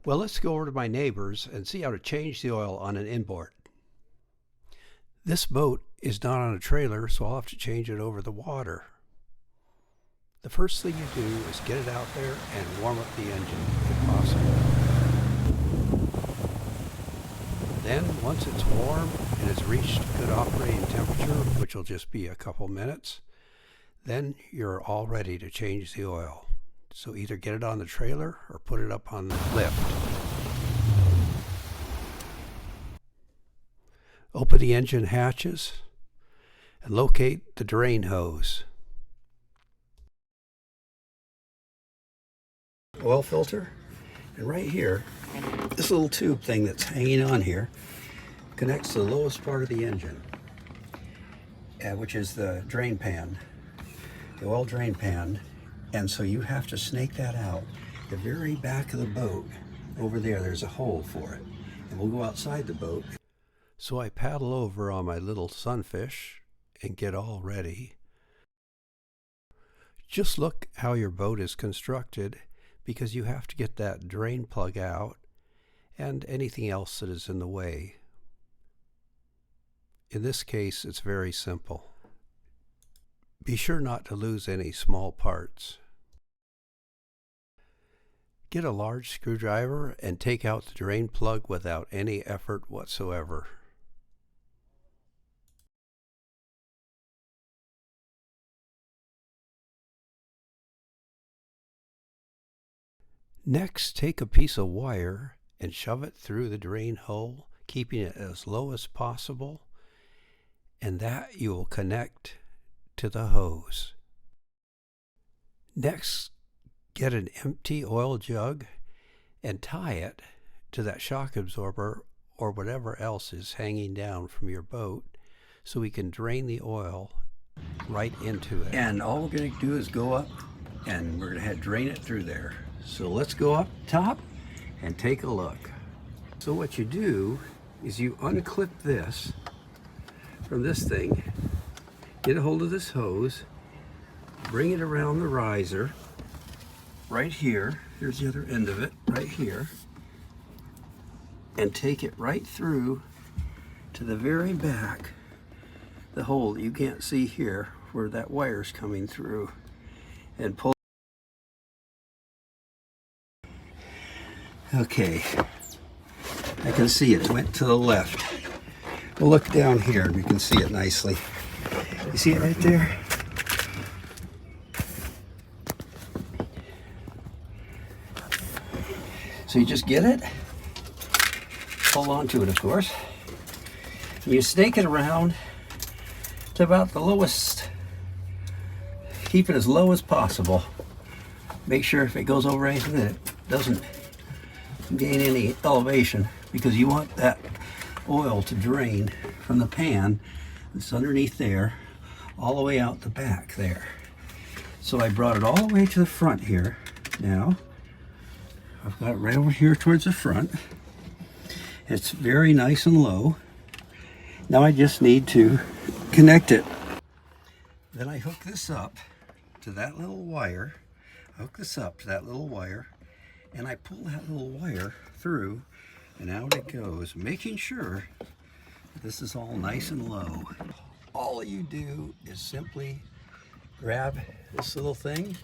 Well, let's go over to my neighbor's and see how to change the oil on an inboard. This boat is not on a trailer, so I'll have to change it over the water. The first thing you do is get it out there and warm up the engine if possible. Then, once it's warm and it's reached good operating temperature, which will just be a couple minutes, then you're all ready to change the oil. So either get it on the trailer or put it up on the lift. Open the engine hatches and locate the drain hose. Oil filter, and right here, this little tube thing that's hanging on here connects to the lowest part of the engine, which is the drain pan, the oil drain pan. And so you have to snake that out. The very back of the boat, over there's a hole for it. And we'll go outside the boat. So I paddle over on my little sunfish and get all ready. Just look how your boat is constructed, because you have to get that drain plug out and anything else that is in the way. In this case, it's very simple. Be sure not to lose any small parts. Get a large screwdriver and take out the drain plug without any effort whatsoever. Next, take a piece of wire and shove it through the drain hole, keeping it as low as possible, and that you will connect to the hose. Next, get an empty oil jug and tie it to that shock absorber or whatever else is hanging down from your boat so we can drain the oil right into it. And all we're going to do is go up and we're going to drain it through there. So let's go up top and take a look. So what you do is you unclip this from this thing, get a hold of this hose, bring it around the riser right here. Here's the other end of it right here, and take it right through to the very back, the hole that you can't see here where that wire's coming through, and pull. Okay, I can see it. It went to the left. We'll look down here and we can see it nicely. You see it right there? So you just get it, hold on to it, of course, and you snake it around to about the lowest. Keep it as low as possible. Make sure if it goes over anything that it doesn't gain any elevation, because you want that oil to drain from the pan that's underneath there all the way out the back there. So I brought it all the way to the front here. Now I've got it right over here towards the front. It's very nice and low. Now I just need to connect it. Then I hook this up to that little wire. And I pull that little wire through, and out it goes, making sure this is all nice and low. All you do is simply grab this little thing.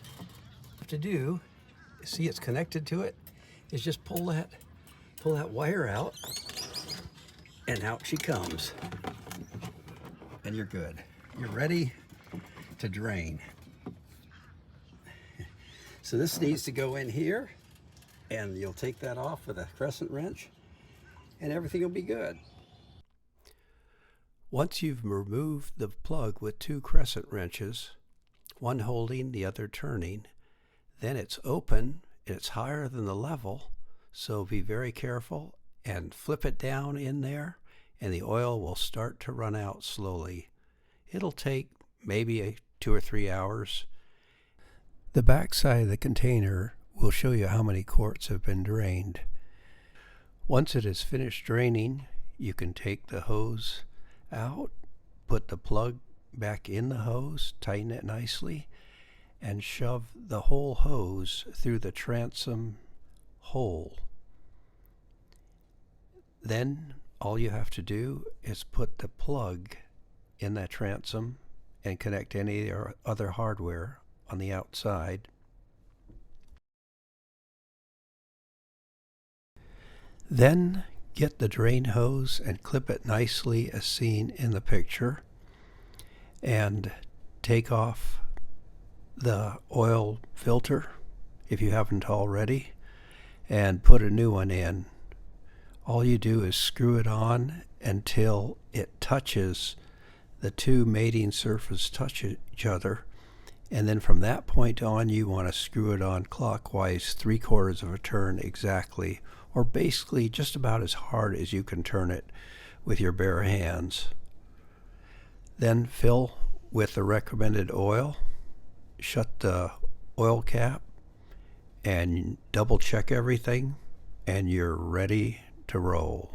To do, see it's connected to it, is just pull that wire out, and out she comes. And you're good. You're ready to drain. So this needs to go in here, and you'll take that off with a crescent wrench and everything will be good. Once you've removed the plug with 2 crescent wrenches, one holding, the other turning, then it's open, it's higher than the level, so be very careful and flip it down in there and the oil will start to run out slowly. It'll take maybe 2 or 3 hours. The back side of the container will show you how many quarts have been drained. Once it is finished draining, you can take the hose out, put the plug back in the hose, tighten it nicely, and shove the whole hose through the transom hole. Then all you have to do is put the plug in that transom and connect any or other hardware on the outside. Then get the drain hose and clip it nicely as seen in the picture, and take off the oil filter if you haven't already, and put a new one in. All you do is screw it on until it touches, the two mating surfaces touch each other, and then from that point on you want to screw it on clockwise 3/4 of a turn exactly, or basically just about as hard as you can turn it with your bare hands. Then fill with the recommended oil, shut the oil cap, and double check everything, and you're ready to roll.